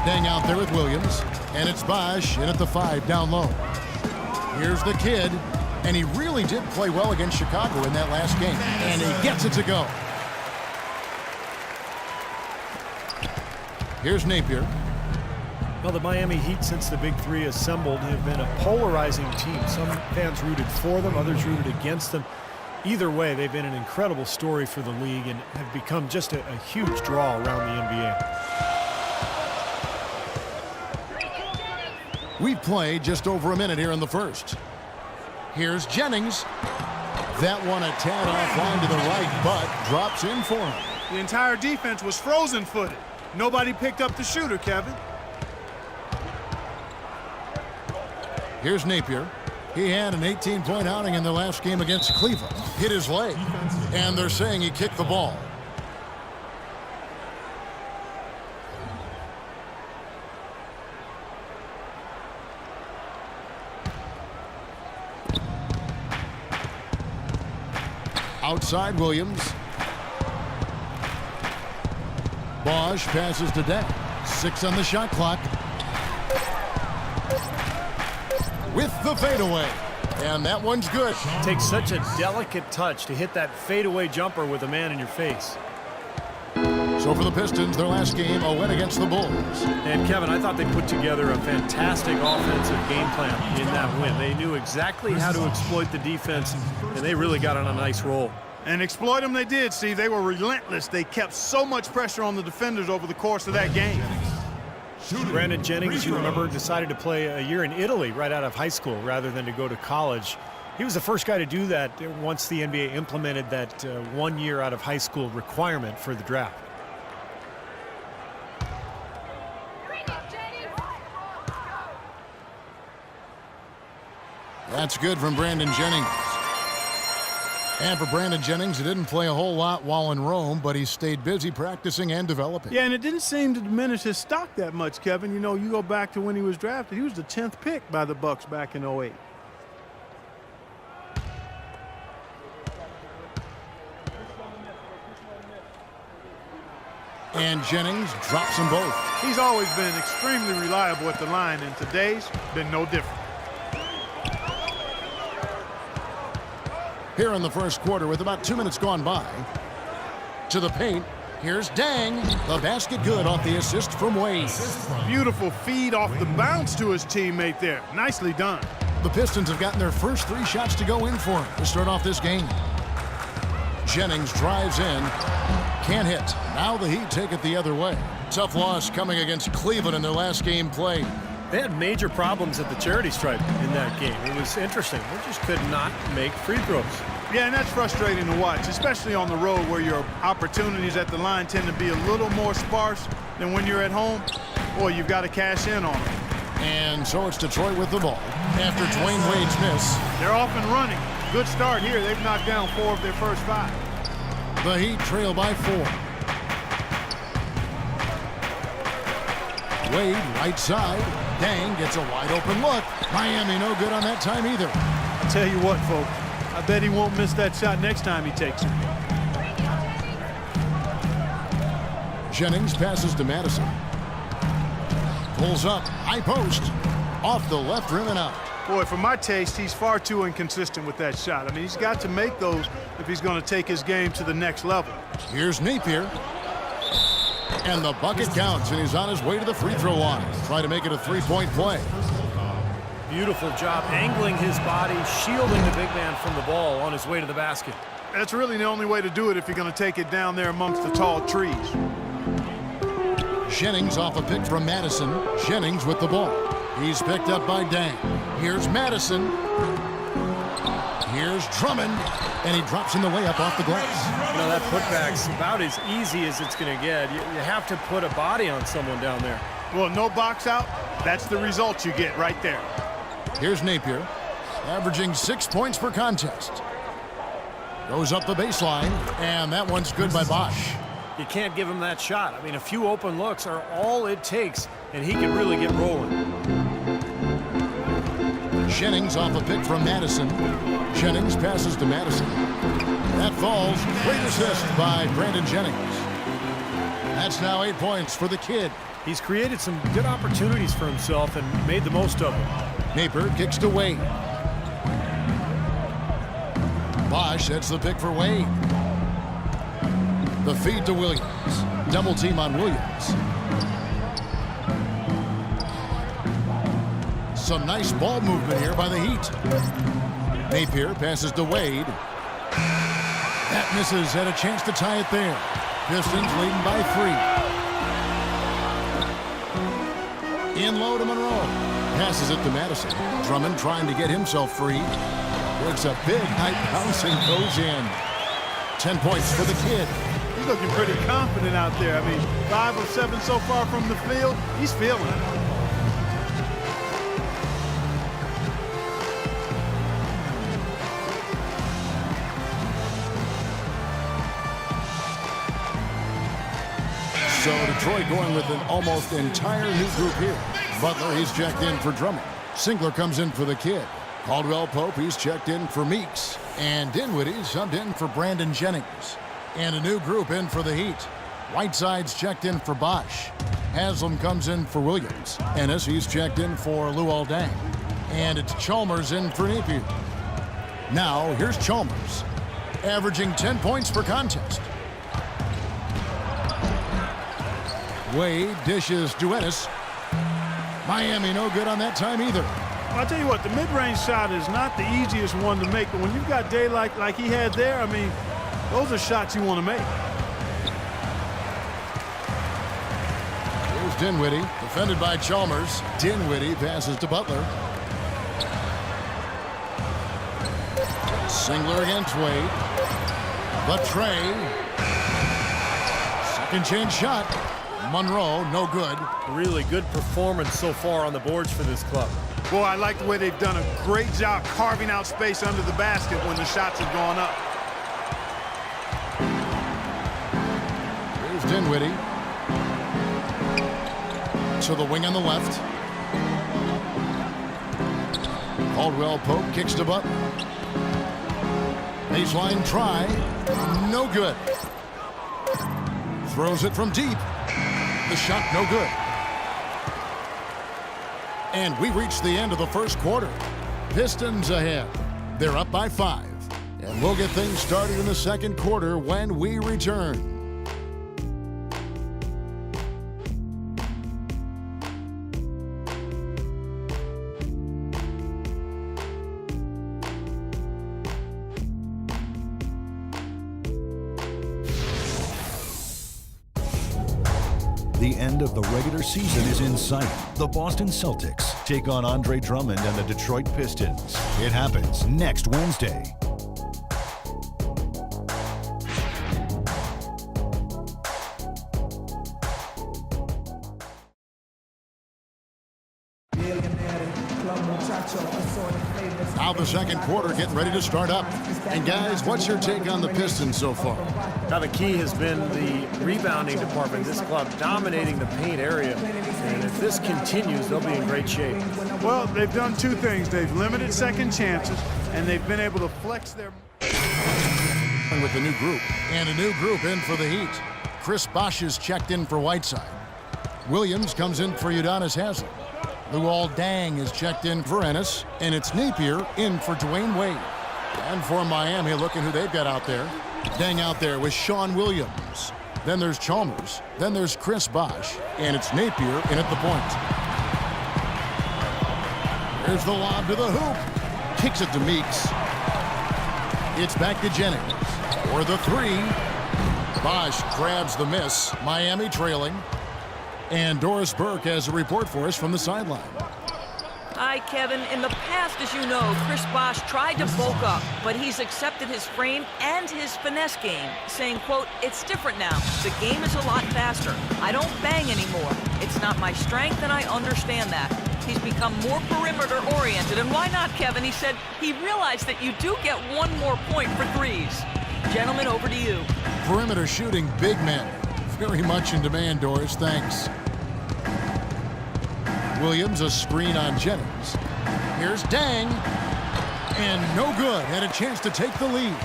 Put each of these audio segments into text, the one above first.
Dang out there with Williams. And it's Bosch in at the 5 down low. Here's the kid. And he really did play well against Chicago in that last game. And he gets it to go. Here's Napier. Well, the Miami Heat, since the Big Three assembled, have been a polarizing team. Some fans rooted for them, others rooted against them. Either way, they've been an incredible story for the league and have become just a huge draw around the NBA. We've played just over a minute here in the first. Here's Jennings. That one a tad offline to the right, but drops in for him. The entire defense was frozen-footed. Nobody picked up the shooter, Kevin. Here's Napier. He had an 18-point outing in the last game against Cleveland. Hit his leg, and they're saying he kicked the ball. Outside Williams. Bosch passes to Deng. 6 on the shot clock. With the fadeaway. And that one's good. It takes such a delicate touch to hit that fadeaway jumper with a man in your face. So for the Pistons, their last game, a win against the Bulls. And Kevin, I thought they put together a fantastic offensive game plan in that win. They knew exactly how to exploit the defense, and they really got on a nice roll. And exploit them they did, Steve. They were relentless. They kept so much pressure on the defenders over the course of that game. Brandon Jennings, you remember, decided to play a year in Italy right out of high school rather than to go to college. He was the first guy to do that once the NBA implemented that 1 year out of high school requirement for the draft. That's good from Brandon Jennings. And for Brandon Jennings, he didn't play a whole lot while in Rome, but he stayed busy practicing and developing. Yeah, and it didn't seem to diminish his stock that much, Kevin. You know, you go back to when he was drafted, he was the 10th pick by the Bucks back in '08. And Jennings drops them both. He's always been extremely reliable at the line, and today's been no different. Here in the first quarter with about 2 minutes gone by. To the paint. Here's Deng. The basket good off the assist from Wade. Beautiful feed off the bounce to his teammate there. Nicely done. The Pistons have gotten their first 3 shots to go in for him to start off this game. Jennings drives in. Can't hit. Now the Heat take it the other way. Tough loss coming against Cleveland in their last game played. They had major problems at the charity stripe in that game. It was interesting. They just could not make free throws. Yeah, and that's frustrating to watch, especially on the road where your opportunities at the line tend to be a little more sparse than when you're at home. Boy, you've got to cash in on them. And so it's Detroit with the ball. After Dwayne Wade's miss. They're off and running. Good start here. They've knocked down 4 of their first 5. The Heat trail by 4. Wade, right side. Deng gets a wide open look. Miami no good on that time either. I tell you what, folks. I bet he won't miss that shot next time he takes it. Jennings passes to Madison. Pulls up. High post. Off the left rim and out. Boy, for my taste, he's far too inconsistent with that shot. I mean, he's got to make those if he's going to take his game to the next level. Here's Napier. And the bucket counts, and he's on his way to the free throw line. Trying to make it a 3-point play. Beautiful job angling his body, shielding the big man from the ball on his way to the basket. That's really the only way to do it if you're going to take it down there amongst the tall trees. Jennings off a pick from Madison. Jennings with the ball. He's picked up by Deng. Here's Madison. Here's Drummond. And he drops in the layup off the glass. You know, that putback's about as easy as it's going to get. You have to put a body on someone down there. Well, no box out. That's the result you get right there. Here's Napier, averaging 6 points per contest. Goes up the baseline, and that one's good by Bosch. You can't give him that shot. I mean, a few open looks are all it takes, and he can really get rolling. Jennings off a pick from Madison. Jennings passes to Madison. That falls. Great assist by Brandon Jennings. That's now 8 points for the kid. He's created some good opportunities for himself and made the most of them. Napier kicks to Wade. Bosch sets the pick for Wade. The feed to Williams. Double team on Williams. Some nice ball movement here by the Heat. Napier passes to Wade. That misses, had a chance to tie it there. Pistons leading by 3. In low to Monroe. Passes it to Madison. Drummond trying to get himself free. Works a big high bounce and goes in. 10 points for the kid. He's looking pretty confident out there. I mean, 5 of 7 so far from the field. He's feeling it. So Detroit going with an almost entire new group here. Butler, he's checked in for Drummond. Singler comes in for the kid. Caldwell Pope, he's checked in for Meeks. And Dinwiddie subbed in for Brandon Jennings. And a new group in for the Heat. Whiteside's checked in for Bosch. Haslam comes in for Williams. Ennis, he's checked in for Luol Deng. And it's Chalmers in for Napier. Now, here's Chalmers, averaging 10 points per contest. Wade dishes to Ennis. Miami no good on that time either. I'll tell you what, the mid-range shot is not the easiest one to make, but when you've got daylight like he had there, I mean, those are shots you want to make. Here's Dinwiddie, defended by Chalmers. Dinwiddie passes to Butler. Singler against Wade. But Trey. Second chance shot. Monroe, no good. Really good performance so far on the boards for this club. Boy, I like the way they've done a great job carving out space under the basket when the shots have gone up. Here's Dinwiddie. To the wing on the left. Caldwell Pope kicks to Butler. Baseline try. No good. Throws it from deep. The shot no good. And we reach the end of the first quarter. Pistons ahead. They're up by 5. And we'll get things started in the second quarter when we return. The end of the regular season is in sight. The Boston Celtics take on Andre Drummond and the Detroit Pistons. It happens next Wednesday. Now the second quarter getting ready to start up. And guys, what's your take on the Pistons so far? Now the key has been the rebounding department. This club dominating the paint area. And if this continues, they'll be in great shape. Well, they've done two things. They've limited second chances, and they've been able to flex their... With the new group. And a new group in for the Heat. Chris Bosh is checked in for Whiteside. Williams comes in for Udonis Haslem. Luol Deng is checked in for Ennis. And it's Napier in for Dwayne Wade. And for Miami, looking who they've got out there. Deng out there with Sean Williams. Then there's Chalmers. Then there's Chris Bosh. And it's Napier in at the point. There's the lob to the hoop. Kicks it to Meeks. It's back to Jennings. For the 3. Bosh grabs the miss. Miami trailing. And Doris Burke has a report for us from the sideline. Hi, Kevin. In the past, as you know, Chris Bosh tried to bulk up, but he's accepted his frame and his finesse game, saying, quote, "It's different now. The game is a lot faster. I don't bang anymore. It's not my strength, and I understand that." He's become more perimeter-oriented, and why not, Kevin? He said he realized that you do get one more point for threes. Gentlemen, over to you. Perimeter shooting, big men. Very much in demand, Doris. Thanks. Williams, a screen on Jennings. Here's Deng. And no good. Had a chance to take the lead.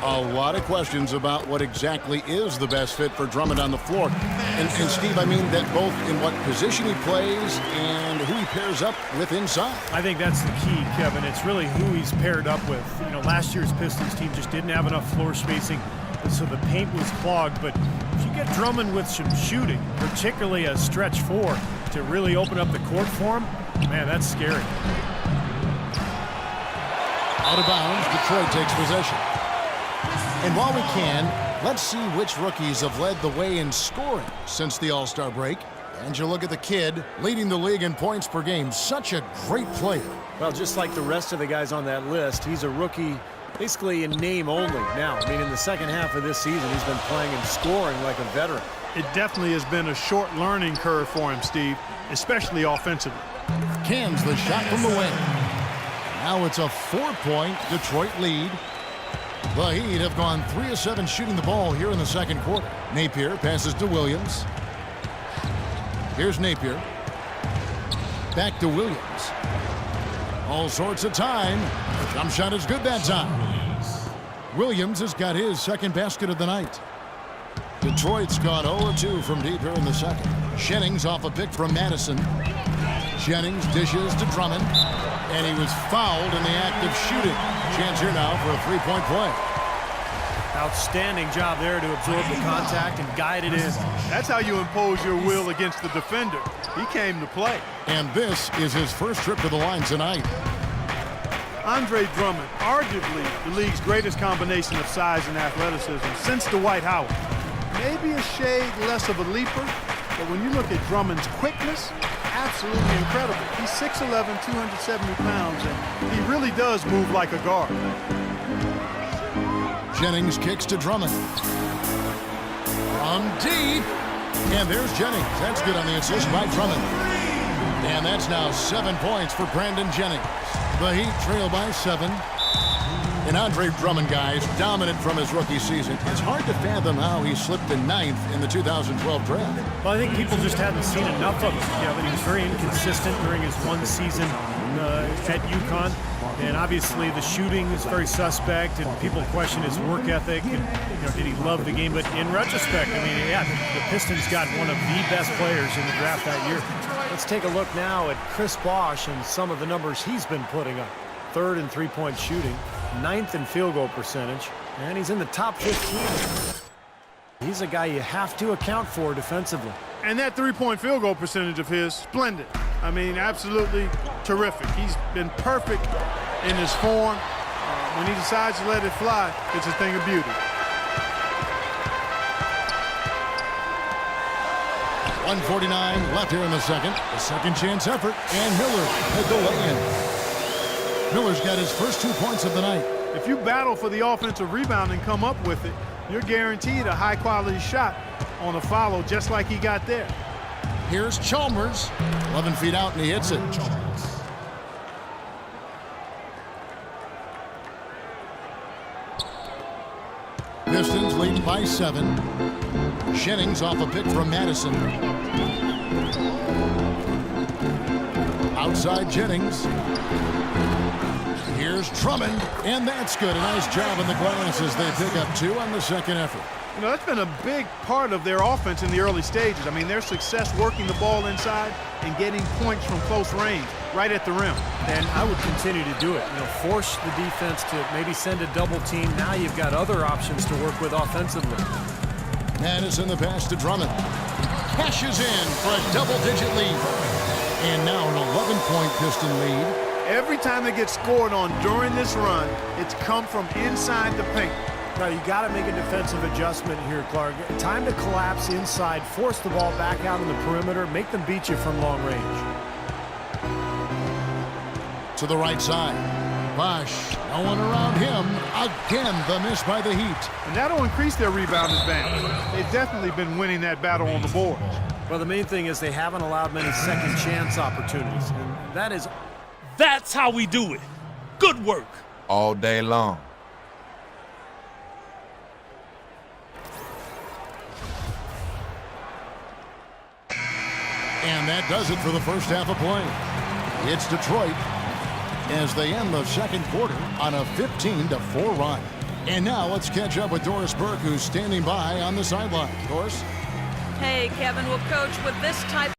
A lot of questions about what exactly is the best fit for Drummond on the floor. And Steve, I mean that both in what position he plays and who he pairs up with inside. I think that's the key, Kevin. It's really who he's paired up with. You know, last year's Pistons team just didn't have enough floor spacing, and so the paint was clogged. But if you get Drummond with some shooting, particularly a stretch four, to really open up the court for him, man, that's scary. Out of bounds, Detroit takes possession. And while we can, let's see which rookies have led the way in scoring since the All-Star break. And you look at the kid leading the league in points per game. Such a great player. Well, just like the rest of the guys on that list, he's a rookie basically in name only now. I mean, in the second half of this season, he's been playing and scoring like a veteran. It definitely has been a short learning curve for him, Steve, especially offensively. Cans the shot from the wing. Now it's a 4-point Detroit lead. The Heat have gone 3 of 7 shooting the ball here in the second quarter. Napier passes to Williams. Here's Napier. Back to Williams. All sorts of time. Jump shot is good that time. Williams has got his second basket of the night. Detroit's gone 0-2 from deep here in the second. Jennings off a pick from Madison. Jennings dishes to Drummond. And he was fouled in the act of shooting. Chance here now for a three-point play. Outstanding job there to absorb the contact and guide it in. That's how you impose your will against the defender. He came to play. And this is his first trip to the line tonight. Andre Drummond, arguably the league's greatest combination of size and athleticism since Dwight Howard. Maybe a shade less of a leaper, but when you look at Drummond's quickness, absolutely incredible. He's 6'11", 270 pounds, and he really does move like a guard. Jennings kicks to Drummond. From deep. And there's Jennings. That's good on the assist by Drummond. And that's now 7 points for Brandon Jennings. The Heat trail by 7. And Andre Drummond, guys, dominant from his rookie season. It's hard to fathom how he slipped to 9th in the 2012 draft. Well, I think people just hadn't seen enough of him. Yeah, but he was very inconsistent during his one season at UConn. And obviously the shooting is very suspect, and people question his work ethic and, did he love the game? But in retrospect, I mean, yeah, the Pistons got one of the best players in the draft that year. Let's take a look now at Chris Bosh and some of the numbers he's been putting up. 3rd in three-point shooting, 9th in field goal percentage, and he's in the top 15. He's a guy you have to account for defensively. And that three-point field goal percentage of his, splendid. I mean, absolutely terrific. He's been perfect in his form. When he decides to let it fly, it's a thing of beauty. .149 left here in the second. The second chance effort, and Miller had the lay-in. Miller's got his first 2 points of the night. If you battle for the offensive rebound and come up with it, you're guaranteed a high-quality shot on a follow just like he got there. Here's Chalmers. 11 feet out, and he hits it. Pistons leading by 7. Jennings off a pick from Madison. Outside Jennings. Here's Drummond, and that's good. A nice job in the glass as they pick up 2 on the second effort. You know, that's been a big part of their offense in the early stages. I mean, their success working the ball inside and getting points from close range, right at the rim. And I would continue to do it. Force the defense to maybe send a double team. Now you've got other options to work with offensively. Madison the pass to Drummond. Cashes in for a double-digit lead. And now an 11-point Piston lead. Every time they get scored on during this run, it's come from inside the paint. Now you got to make a defensive adjustment here, Clark. Time to collapse inside, force the ball back out on the perimeter, make them beat you from long range. To the right side. Bosh, no one around him. Again, the miss by the Heat. And that'll increase their rebound advantage. They've definitely been winning that battle on the board. Well, the main thing is they haven't allowed many second chance opportunities. And that's how we do it. Good work. All day long. And that does it for the first half of play. It's Detroit as they end the second quarter on a 15-4 run. And now let's catch up with Doris Burke, who's standing by on the sideline. Doris? Hey, Kevin. Well, Coach, with this type